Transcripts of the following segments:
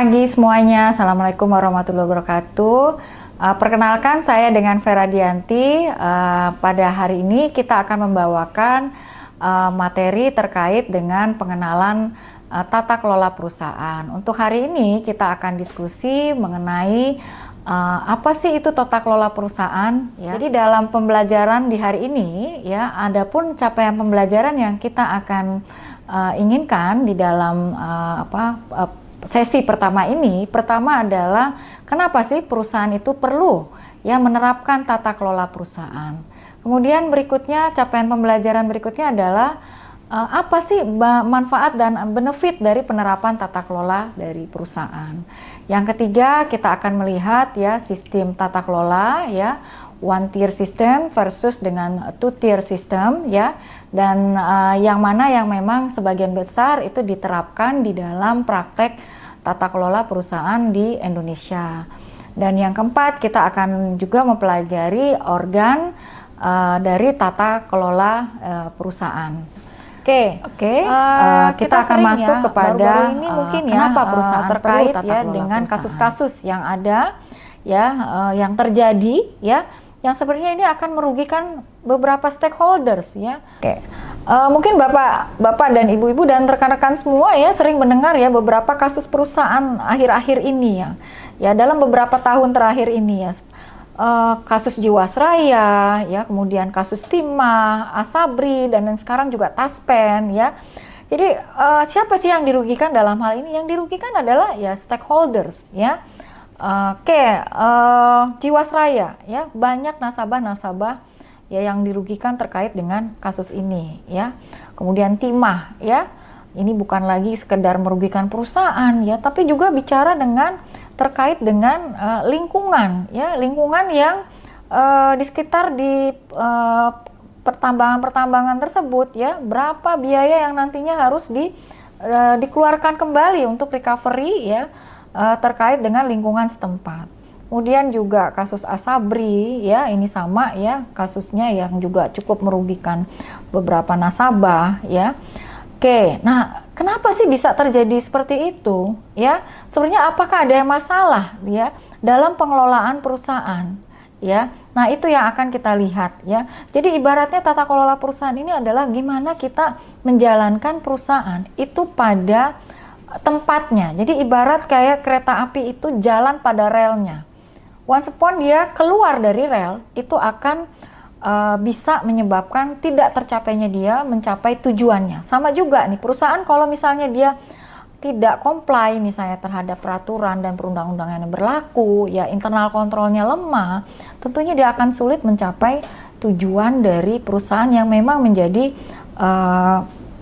pagi semuanya, Assalamualaikum warahmatullahi wabarakatuh. Perkenalkan saya dengan Vera Dianti. Pada hari ini kita akan membawakan materi terkait dengan pengenalan tata kelola perusahaan. Untuk hari ini kita akan diskusi mengenai apa sih itu tata kelola perusahaan. Ya. Jadi dalam pembelajaran di hari ini, ya, adapun capaian pembelajaran yang kita akan inginkan di dalam sesi pertama ini. Pertama adalah kenapa sih perusahaan itu perlu ya menerapkan tata kelola perusahaan. Kemudian berikutnya, capaian pembelajaran berikutnya adalah apa sih manfaat dan benefit dari penerapan tata kelola dari perusahaan. Yang ketiga, kita akan melihat ya sistem tata kelola ya, one tier system versus dengan two tier system ya, dan yang mana yang memang sebagian besar itu diterapkan di dalam praktek tata kelola perusahaan di Indonesia. Dan yang keempat, kita akan juga mempelajari organ dari tata kelola perusahaan. Kita akan masuk kepada baru-baru ini mungkin kenapa perusahaan terkait ya dengan kasus-kasus yang ada ya, yang terjadi ya, yang sebenarnya ini akan merugikan beberapa stakeholders ya. Mungkin bapak dan ibu-ibu dan rekan-rekan semua ya sering mendengar ya beberapa kasus perusahaan akhir-akhir ini ya dalam beberapa tahun terakhir ini ya. Kasus Jiwasraya, ya, kemudian kasus Timah, Asabri, dan sekarang juga Taspen, ya. Jadi siapa sih yang dirugikan dalam hal ini? Yang dirugikan adalah ya stakeholders, ya. Jiwasraya, ya, banyak nasabah-nasabah ya yang dirugikan terkait dengan kasus ini, ya. Kemudian Timah, ya, ini bukan lagi sekedar merugikan perusahaan, ya, tapi juga bicara dengan terkait dengan lingkungan, ya, lingkungan yang di sekitar di pertambangan tersebut, ya, berapa biaya yang nantinya harus dikeluarkan kembali untuk recovery, ya, terkait dengan lingkungan setempat. Kemudian juga kasus Asabri, ya, ini sama, ya, kasusnya yang juga cukup merugikan beberapa nasabah, ya. Nah, kenapa sih bisa terjadi seperti itu? Ya, sebenarnya apakah ada masalah ya dalam pengelolaan perusahaan? Ya, nah itu yang akan kita lihat ya. Jadi ibaratnya tata kelola perusahaan ini adalah gimana kita menjalankan perusahaan itu pada tempatnya. Jadi ibarat kayak kereta api itu jalan pada relnya. Once upon dia keluar dari rel, itu akan bisa menyebabkan tidak tercapainya dia mencapai tujuannya. Sama juga nih perusahaan kalau misalnya dia tidak comply misalnya terhadap peraturan dan perundang-undangan yang berlaku, ya internal kontrolnya lemah, tentunya dia akan sulit mencapai tujuan dari perusahaan yang memang menjadi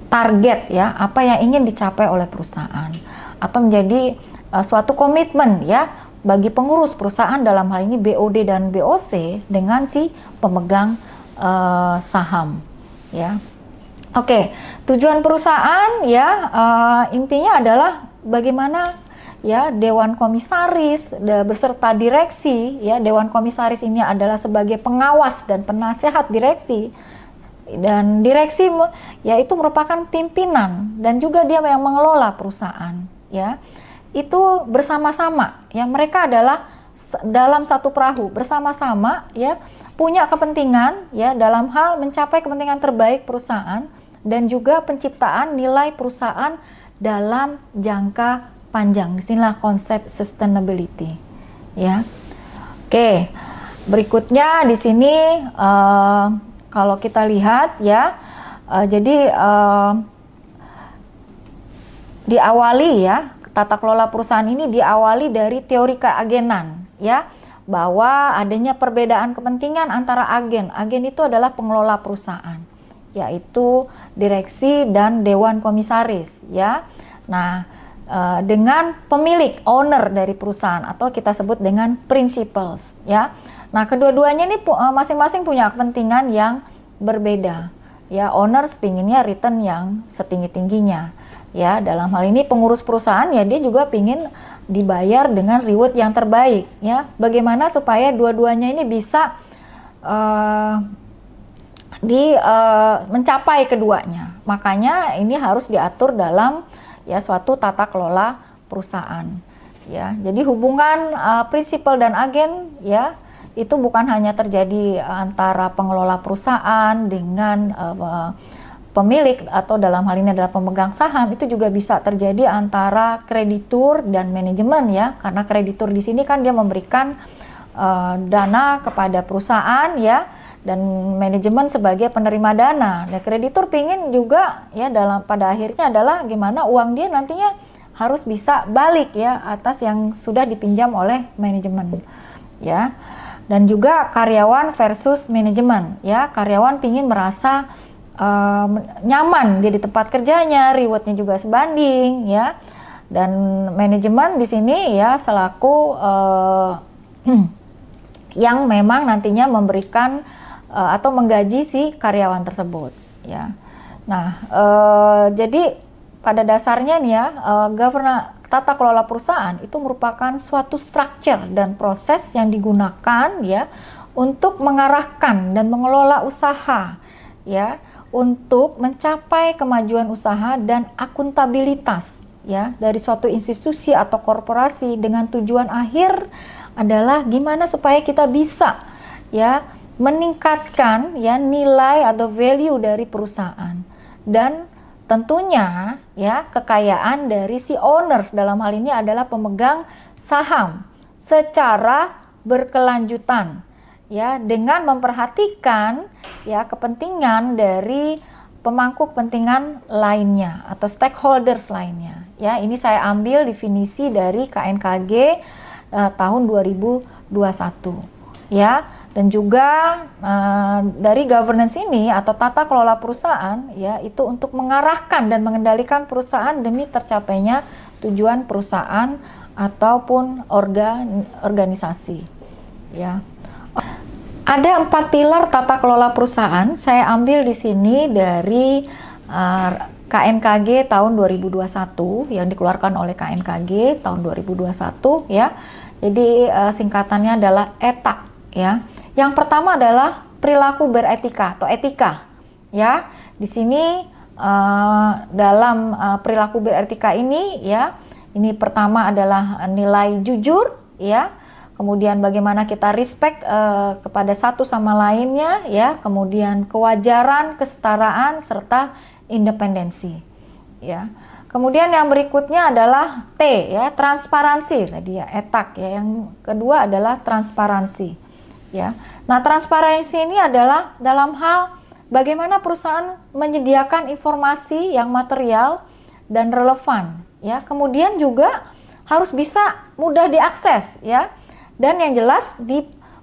target ya, apa yang ingin dicapai oleh perusahaan, atau menjadi suatu komitmen ya bagi pengurus perusahaan, dalam hal ini BOD dan BOC dengan si pemegang saham ya. Tujuan perusahaan ya intinya adalah bagaimana ya dewan komisaris beserta direksi ya. Dewan komisaris ini adalah sebagai pengawas dan penasehat direksi, dan direksi ya itu merupakan pimpinan dan juga dia yang mengelola perusahaan ya. Itu bersama-sama ya, mereka adalah dalam satu perahu bersama-sama ya, punya kepentingan ya dalam hal mencapai kepentingan terbaik perusahaan dan juga penciptaan nilai perusahaan dalam jangka panjang. Disinilah konsep sustainability ya. Berikutnya di sini kalau kita lihat ya, jadi diawali ya, tata kelola perusahaan ini diawali dari teori keagenan ya, bahwa adanya perbedaan kepentingan antara agen. Agen itu adalah pengelola perusahaan, yaitu direksi dan dewan komisaris ya. Nah, dengan pemilik owner dari perusahaan atau kita sebut dengan principals ya. Nah, kedua-duanya ini masing-masing punya kepentingan yang berbeda ya. Owners pinginnya return yang setinggi-tingginya ya. Dalam hal ini pengurus perusahaan ya, dia juga pingin dibayar dengan reward yang terbaik ya. Bagaimana supaya dua-duanya ini bisa mencapai keduanya. Makanya ini harus diatur dalam ya suatu tata kelola perusahaan. ya. Jadi hubungan prinsipal dan agen ya itu bukan hanya terjadi antara pengelola perusahaan dengan pemilik atau dalam hal ini adalah pemegang saham, itu juga bisa terjadi antara kreditur dan manajemen ya, karena kreditur di sini kan dia memberikan dana kepada perusahaan ya, dan manajemen sebagai penerima dana. Dan kreditur pingin juga ya pada akhirnya adalah gimana uang dia nantinya harus bisa balik ya atas yang sudah dipinjam oleh manajemen ya. Dan juga karyawan versus manajemen ya, karyawan pingin merasa nyaman dia di tempat kerjanya, rewardnya juga sebanding ya, dan manajemen di sini ya selaku yang memang nantinya memberikan atau menggaji si karyawan tersebut ya. Nah jadi pada dasarnya nih ya tata kelola perusahaan itu merupakan suatu structure dan proses yang digunakan ya untuk mengarahkan dan mengelola usaha ya, untuk mencapai kemajuan usaha dan akuntabilitas ya dari suatu institusi atau korporasi, dengan tujuan akhir adalah gimana supaya kita bisa ya meningkatkan ya nilai atau value dari perusahaan, dan tentunya ya kekayaan dari si owners, dalam hal ini adalah pemegang saham, secara berkelanjutan ya, dengan memperhatikan ya kepentingan dari pemangku kepentingan lainnya atau stakeholders lainnya ya. Ini saya ambil definisi dari KNKG tahun 2021 ya. Dan juga dari governance ini atau tata kelola perusahaan ya, itu untuk mengarahkan dan mengendalikan perusahaan demi tercapainya tujuan perusahaan ataupun organisasi ya. Ada 4 pilar tata kelola perusahaan. Saya ambil di sini dari KNKG tahun 2021 yang dikeluarkan oleh KNKG tahun 2021 ya. Jadi singkatannya adalah ETAK ya. Yang pertama adalah perilaku beretika atau etika ya. Di sini dalam perilaku beretika ini ya, ini pertama adalah nilai jujur ya, kemudian bagaimana kita respect kepada satu sama lainnya ya, kemudian kewajaran, kesetaraan, serta independensi ya. Kemudian yang berikutnya adalah T ya, transparansi tadi ya, etak ya. Yang kedua adalah transparansi ya. Nah, transparansi ini adalah dalam hal bagaimana perusahaan menyediakan informasi yang material dan relevan ya. Kemudian juga harus bisa mudah diakses ya. Dan yang jelas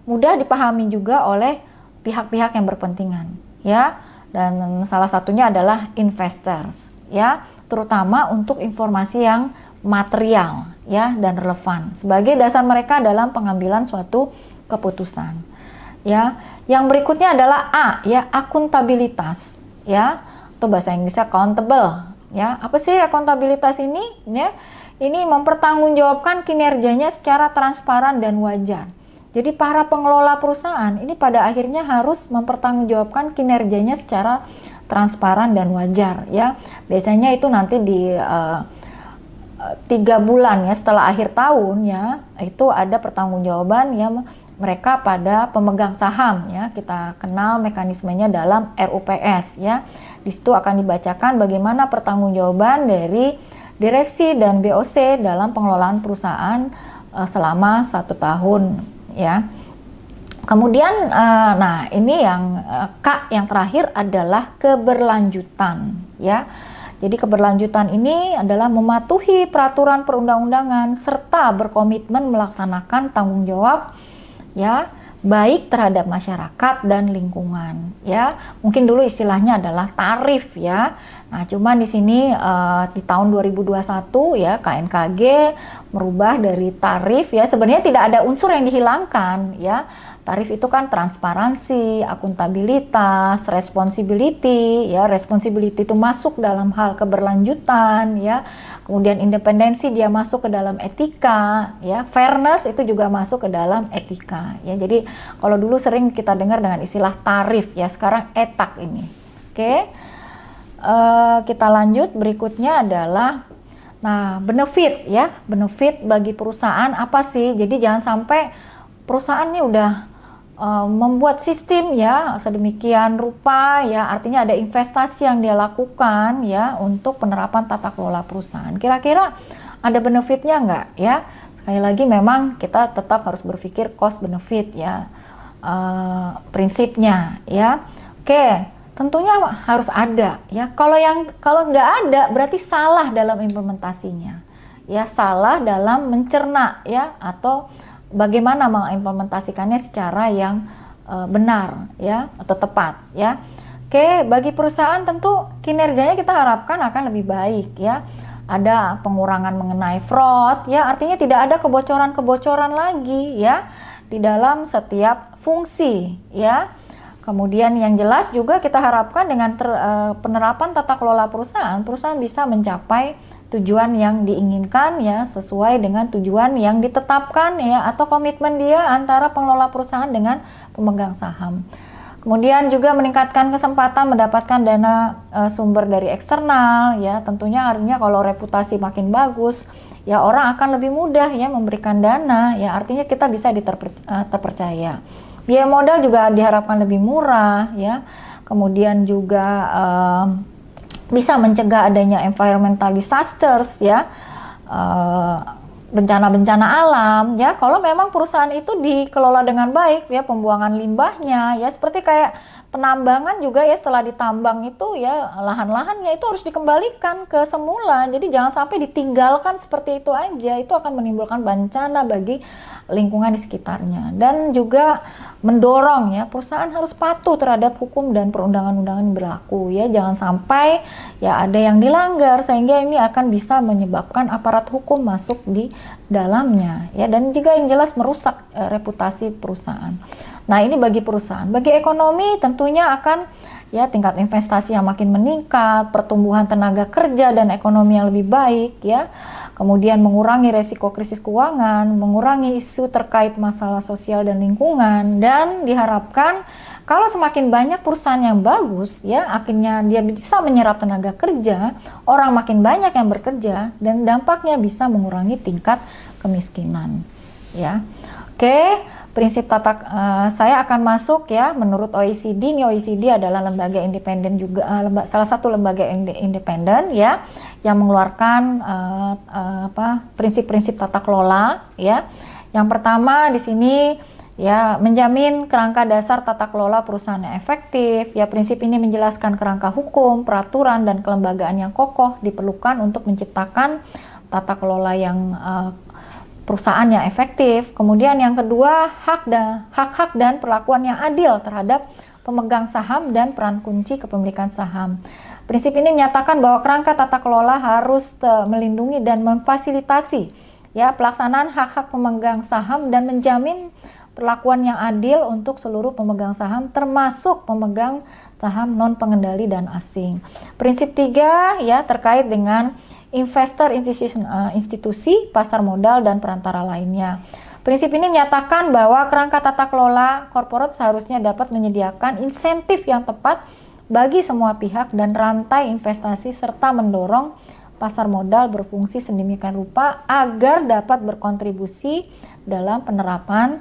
mudah dipahami juga oleh pihak-pihak yang berkepentingan ya. Dan salah satunya adalah investors ya, terutama untuk informasi yang material ya dan relevan sebagai dasar mereka dalam pengambilan suatu keputusan ya. Yang berikutnya adalah A ya, akuntabilitas ya, atau bahasa Inggrisnya accountable ya. Apa sih akuntabilitas ini ya? Ini mempertanggungjawabkan kinerjanya secara transparan dan wajar. Jadi para pengelola perusahaan ini pada akhirnya harus mempertanggungjawabkan kinerjanya secara transparan dan wajar ya. Biasanya itu nanti di 3 bulan ya setelah akhir tahun ya, itu ada pertanggungjawaban ya mereka pada pemegang saham ya. Kita kenal mekanismenya dalam RUPS ya. Di situ akan dibacakan bagaimana pertanggungjawaban dari direksi dan BOC dalam pengelolaan perusahaan selama 1 tahun ya. Kemudian nah ini yang K yang terakhir adalah keberlanjutan ya. Jadi keberlanjutan ini adalah mematuhi peraturan perundang-undangan serta berkomitmen melaksanakan tanggung jawab ya, baik terhadap masyarakat dan lingkungan ya. Mungkin dulu istilahnya adalah tarif ya. Nah, cuman di sini di tahun 2021 ya KNKG merubah dari tarif ya. Sebenarnya tidak ada unsur yang dihilangkan ya. Tarif itu kan transparansi, akuntabilitas, responsibility ya. Responsibility itu masuk dalam hal keberlanjutan ya. Kemudian independensi dia masuk ke dalam etika ya. Fairness itu juga masuk ke dalam etika ya. Jadi kalau dulu sering kita dengar dengan istilah tarif ya, sekarang etak ini. Oke. Kita lanjut, berikutnya adalah Nah, benefit ya, benefit bagi perusahaan apa sih? Jadi jangan sampai perusahaan ini udah membuat sistem ya sedemikian rupa ya, artinya ada investasi yang dia lakukan ya untuk penerapan tata kelola perusahaan. Kira-kira ada benefitnya nggak ya? Sekali lagi memang kita tetap harus berpikir cost benefit ya, prinsipnya ya. Oke, tentunya harus ada ya. Kalau nggak ada berarti salah dalam implementasinya ya, salah dalam mencerna ya, atau bagaimana mengimplementasikannya secara yang benar ya atau tepat ya. Oke, bagi perusahaan tentu kinerjanya kita harapkan akan lebih baik ya. Ada pengurangan mengenai fraud ya, artinya tidak ada kebocoran-kebocoran lagi ya di dalam setiap fungsi ya. Kemudian yang jelas juga kita harapkan dengan penerapan tata kelola perusahaan bisa mencapai tujuan yang diinginkan ya, sesuai dengan tujuan yang ditetapkan ya, atau komitmen dia antara pengelola perusahaan dengan pemegang saham. Kemudian juga meningkatkan kesempatan mendapatkan dana sumber dari eksternal ya, tentunya artinya kalau reputasi makin bagus ya, orang akan lebih mudah ya memberikan dana ya, artinya kita bisa terpercaya. Biaya modal juga diharapkan lebih murah ya. Kemudian juga bisa mencegah adanya environmental disasters ya, bencana-bencana alam ya. Kalau memang perusahaan itu dikelola dengan baik ya, pembuangan limbahnya ya, seperti kayak penambangan juga ya, setelah ditambang itu ya lahan-lahannya itu harus dikembalikan ke semula. Jadi jangan sampai ditinggalkan seperti itu aja, itu akan menimbulkan bencana bagi lingkungan di sekitarnya. Dan juga mendorong ya perusahaan harus patuh terhadap hukum dan perundang-undangan yang berlaku ya, jangan sampai ya ada yang dilanggar sehingga ini akan bisa menyebabkan aparat hukum masuk di dalamnya ya, dan juga yang jelas merusak reputasi perusahaan. Nah, ini bagi perusahaan. Bagi ekonomi tentunya akan ya tingkat investasi yang makin meningkat, pertumbuhan tenaga kerja dan ekonomi yang lebih baik ya. Kemudian mengurangi resiko krisis keuangan, mengurangi isu terkait masalah sosial dan lingkungan, dan diharapkan kalau semakin banyak perusahaan yang bagus ya, akhirnya dia bisa menyerap tenaga kerja, orang makin banyak yang bekerja, dan dampaknya bisa mengurangi tingkat kemiskinan ya. Oke, prinsip saya akan masuk ya menurut OECD. Ini OECD adalah lembaga independen juga, salah satu lembaga independen ya yang mengeluarkan prinsip-prinsip tata kelola ya. Yang pertama di sini ya, menjamin kerangka dasar tata kelola perusahaan yang efektif ya. Prinsip ini menjelaskan kerangka hukum, peraturan dan kelembagaan yang kokoh diperlukan untuk menciptakan tata kelola yang perusahaan yang efektif. Kemudian yang kedua, hak-hak dan perlakuan yang adil terhadap pemegang saham dan peran kunci kepemilikan saham. Prinsip ini menyatakan bahwa kerangka tata kelola harus melindungi dan memfasilitasi ya pelaksanaan hak-hak pemegang saham dan menjamin perlakuan yang adil untuk seluruh pemegang saham termasuk pemegang saham non pengendali dan asing. Prinsip 3 ya terkait dengan investor, institusi, pasar modal, dan perantara lainnya. Prinsip ini menyatakan bahwa kerangka tata kelola korporat seharusnya dapat menyediakan insentif yang tepat bagi semua pihak dan rantai investasi serta mendorong pasar modal berfungsi sedemikian rupa agar dapat berkontribusi dalam penerapan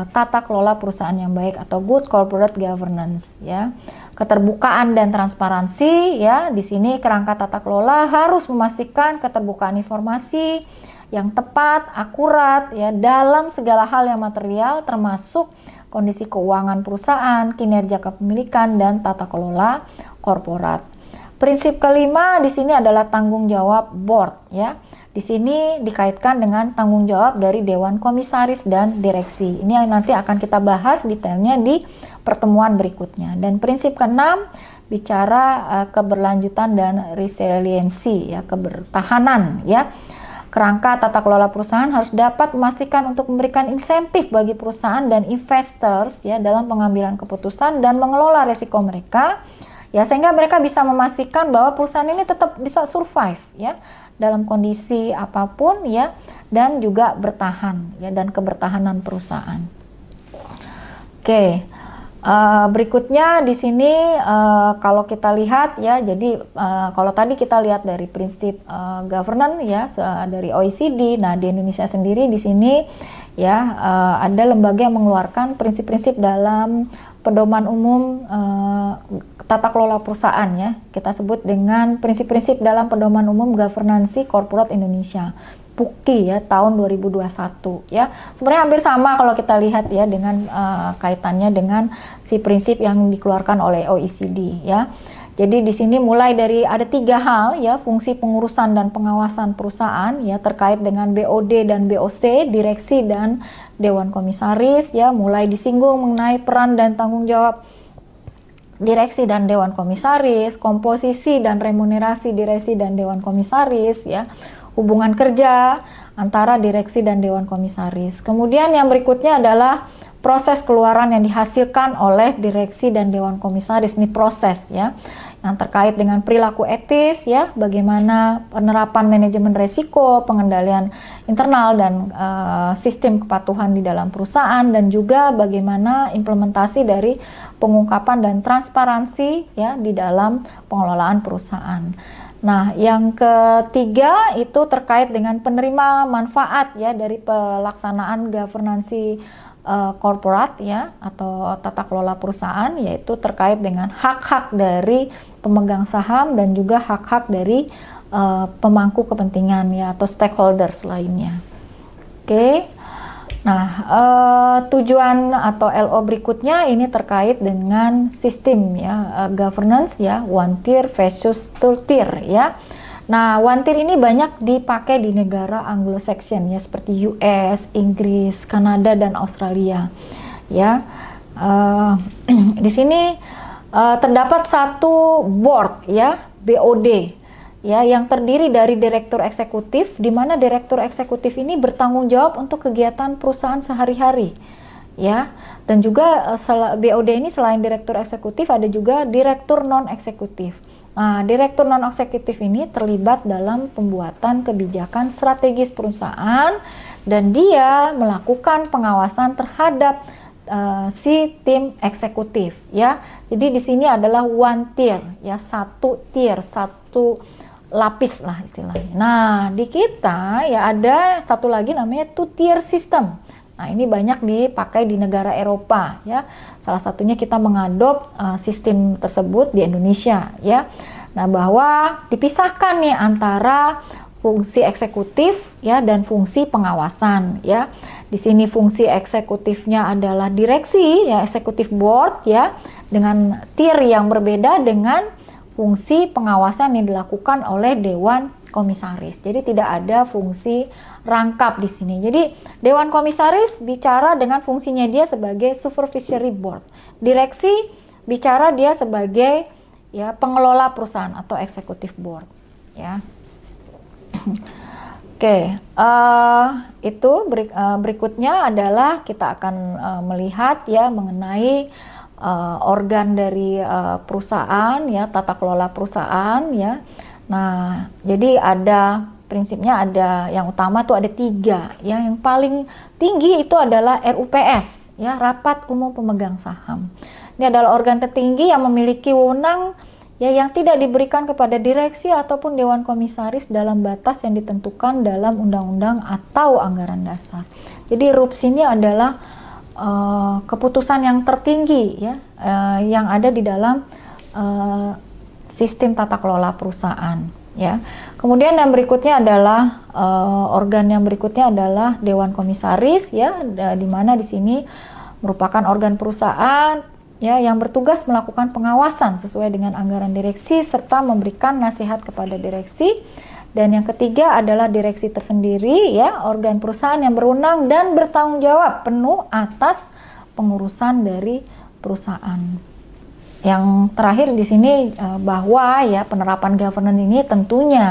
tata kelola perusahaan yang baik atau good corporate governance ya. Keterbukaan dan transparansi ya, di sini kerangka tata kelola harus memastikan keterbukaan informasi yang tepat, akurat ya dalam segala hal yang material termasuk kondisi keuangan perusahaan, kinerja kepemilikan dan tata kelola korporat. Prinsip kelima di sini adalah tanggung jawab board ya. Di sini dikaitkan dengan tanggung jawab dari Dewan Komisaris dan Direksi. Ini yang nanti akan kita bahas detailnya di pertemuan berikutnya. Dan prinsip keenam bicara keberlanjutan dan resiliensi ya, kebertahanan ya. Kerangka tata kelola perusahaan harus dapat memastikan untuk memberikan insentif bagi perusahaan dan investors ya dalam pengambilan keputusan dan mengelola risiko mereka ya, sehingga mereka bisa memastikan bahwa perusahaan ini tetap bisa survive ya dalam kondisi apapun ya, dan juga bertahan ya, dan kebertahanan perusahaan. Oke, Berikutnya di sini kalau kita lihat ya, jadi kalau tadi kita lihat dari prinsip governance ya dari OECD. Nah, di Indonesia sendiri di sini ya ada lembaga yang mengeluarkan prinsip-prinsip dalam pedoman umum tata kelola perusahaan ya. Kita sebut dengan prinsip-prinsip dalam pedoman umum governance corporate Indonesia. PUKI ya tahun 2021 ya. Sebenarnya hampir sama kalau kita lihat ya dengan kaitannya dengan si prinsip yang dikeluarkan oleh OECD ya. Jadi di sini mulai dari ada 3 hal ya, fungsi pengurusan dan pengawasan perusahaan ya terkait dengan BOD dan BOC, direksi dan dewan komisaris ya, mulai disinggung mengenai peran dan tanggung jawab direksi dan dewan komisaris, komposisi dan remunerasi direksi dan dewan komisaris ya, hubungan kerja antara direksi dan dewan komisaris. Kemudian yang berikutnya adalah proses keluaran yang dihasilkan oleh direksi dan dewan komisaris. Ini proses ya, yang terkait dengan perilaku etis ya, bagaimana penerapan manajemen resiko, pengendalian internal dan sistem kepatuhan di dalam perusahaan, dan juga bagaimana implementasi dari pengungkapan dan transparansi ya di dalam pengelolaan perusahaan. Nah, yang ketiga itu terkait dengan penerima manfaat ya dari pelaksanaan governance korporat ya atau tata kelola perusahaan, yaitu terkait dengan hak-hak dari pemegang saham dan juga hak-hak dari pemangku kepentingan ya atau stakeholders lainnya. Oke. Nah, tujuan atau LO berikutnya ini terkait dengan sistem ya, governance ya, one tier versus two tier ya. Nah, one tier ini banyak dipakai di negara Anglo-Saxon ya, seperti US, Inggris, Kanada dan Australia ya. Di sini terdapat satu board ya, BOD ya, yang terdiri dari direktur eksekutif, di mana direktur eksekutif ini bertanggung jawab untuk kegiatan perusahaan sehari-hari ya, dan juga BOD ini selain direktur eksekutif ada juga direktur non eksekutif. Nah, direktur non eksekutif ini terlibat dalam pembuatan kebijakan strategis perusahaan dan dia melakukan pengawasan terhadap si tim eksekutif ya. Jadi di sini adalah one tier ya, satu tier, satu lapis lah istilahnya. Nah, di kita ya ada satu lagi namanya two tier system. Nah, ini banyak dipakai di negara Eropa ya. Salah satunya kita mengadop sistem tersebut di Indonesia ya. Nah, bahwa dipisahkan nih antara fungsi eksekutif ya dan fungsi pengawasan ya. Di sini fungsi eksekutifnya adalah direksi ya, executive board ya, dengan tier yang berbeda dengan fungsi pengawasan yang dilakukan oleh dewan komisaris. Jadi tidak ada fungsi rangkap di sini. Jadi dewan komisaris bicara dengan fungsinya dia sebagai supervisory board. Direksi bicara dia sebagai ya pengelola perusahaan atau executive board ya. Oke, itu berikutnya adalah kita akan melihat ya mengenai organ dari perusahaan ya, tata kelola perusahaan ya. Nah, jadi ada prinsipnya, ada yang utama tuh ada 3 ya. Yang paling tinggi itu adalah RUPS ya, Rapat Umum Pemegang Saham. Ini adalah organ tertinggi yang memiliki wewenang ya yang tidak diberikan kepada direksi ataupun dewan komisaris dalam batas yang ditentukan dalam undang-undang atau anggaran dasar. Jadi RUPS ini adalah keputusan yang tertinggi ya, yang ada di dalam sistem tata kelola perusahaan ya. Kemudian yang berikutnya adalah organ yang berikutnya adalah dewan komisaris ya, di mana di sini merupakan organ perusahaan ya yang bertugas melakukan pengawasan sesuai dengan anggaran direksi serta memberikan nasihat kepada direksi. Dan yang ketiga adalah direksi tersendiri ya, organ perusahaan yang berwenang dan bertanggung jawab penuh atas pengurusan dari perusahaan. Yang terakhir di sini bahwa ya penerapan governance ini tentunya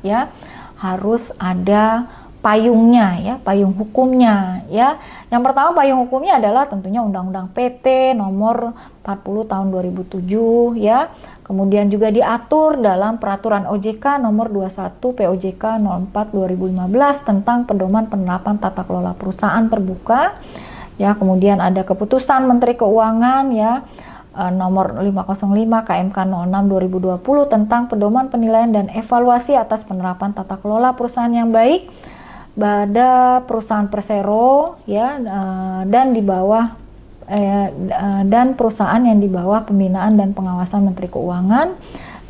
ya harus ada payungnya ya, payung hukumnya ya. Yang pertama payung hukumnya adalah tentunya Undang-Undang PT nomor 40 tahun 2007 ya. Kemudian juga diatur dalam Peraturan OJK nomor 21 POJK 04 2015 tentang pedoman penerapan tata kelola perusahaan terbuka ya. Kemudian ada keputusan Menteri Keuangan ya nomor 505 KMK 06 2020 tentang pedoman penilaian dan evaluasi atas penerapan tata kelola perusahaan yang baik pada perusahaan Persero ya, dan di bawah dan perusahaan yang di bawah pembinaan dan pengawasan Menteri Keuangan,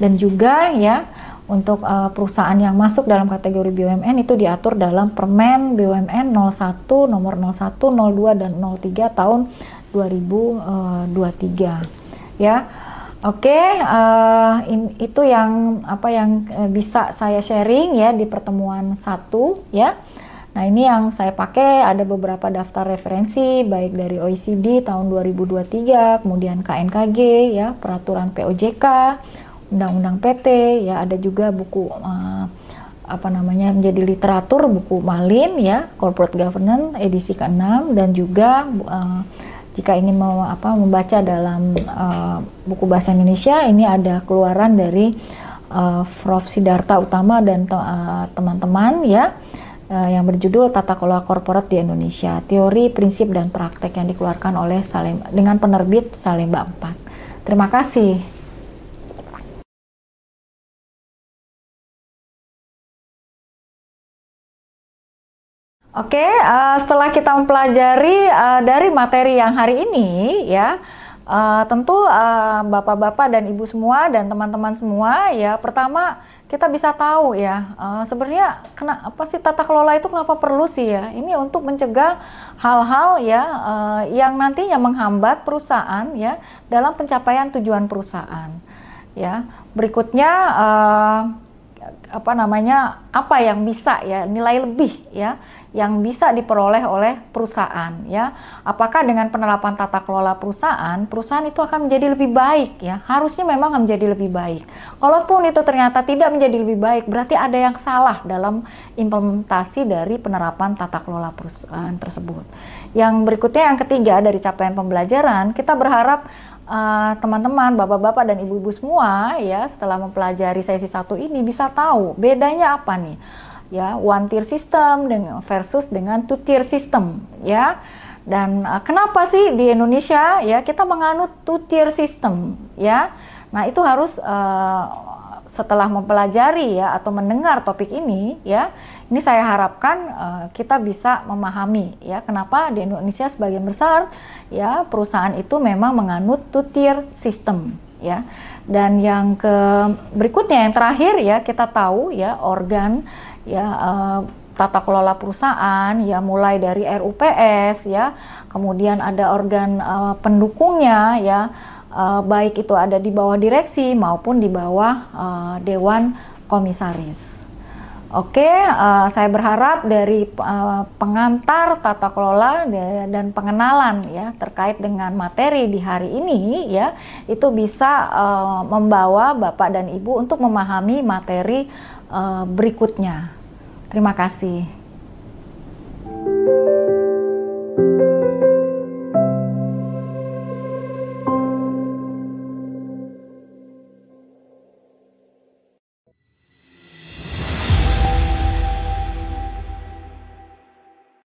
dan juga ya untuk perusahaan yang masuk dalam kategori BUMN itu diatur dalam Permen BUMN 01 nomor 01, 02 dan 03 tahun 2023 ya. Oke, itu yang bisa saya sharing ya di pertemuan 1 ya. Nah, ini yang saya pakai, ada beberapa daftar referensi baik dari OECD tahun 2023, kemudian KNKG ya, peraturan POJK, undang-undang PT ya, ada juga buku menjadi literatur buku Malin ya, Corporate Governance edisi ke-6, dan juga jika ingin membaca dalam buku bahasa Indonesia, ini ada keluaran dari Prof. Siddhartha Utama dan teman-teman ya, yang berjudul Tata Kelola Korporat di Indonesia, Teori, Prinsip, dan Praktek, yang dikeluarkan oleh dengan penerbit Salemba 4. Terima kasih. Oke, setelah kita mempelajari dari materi yang hari ini ya, tentu bapak-bapak dan ibu semua dan teman-teman semua ya, pertama kita bisa tahu ya, sebenarnya kenapa sih tata kelola itu kenapa perlu sih ya? Ini untuk mencegah hal-hal ya yang nantinya menghambat perusahaan ya dalam pencapaian tujuan perusahaan ya. Berikutnya apa yang bisa ya, nilai lebih ya yang bisa diperoleh oleh perusahaan ya. Apakah dengan penerapan tata kelola perusahaan itu akan menjadi lebih baik ya? Harusnya memang akan menjadi lebih baik. Kalaupun itu ternyata tidak menjadi lebih baik, berarti ada yang salah dalam implementasi dari penerapan tata kelola perusahaan tersebut. Yang berikutnya, yang ketiga, dari capaian pembelajaran, kita berharap teman-teman, bapak-bapak dan ibu-ibu semua ya, setelah mempelajari sesi 1 ini bisa tahu bedanya apa nih ya, one tier system versus dengan two tier system ya. Dan kenapa sih di Indonesia ya kita menganut two tier system ya. Nah, itu harus setelah mempelajari ya atau mendengar topik ini ya, ini saya harapkan kita bisa memahami ya kenapa di Indonesia sebagian besar ya perusahaan itu memang menganut two tier system ya. Dan yang berikutnya, yang terakhir ya, kita tahu ya organ ya tata kelola perusahaan ya, mulai dari RUPS ya, kemudian ada organ pendukungnya ya, baik itu ada di bawah direksi maupun di bawah dewan komisaris. Oke, saya berharap dari pengantar tata kelola dan pengenalan ya terkait dengan materi di hari ini ya, itu bisa membawa Bapak dan Ibu untuk memahami materi berikutnya. Terima kasih.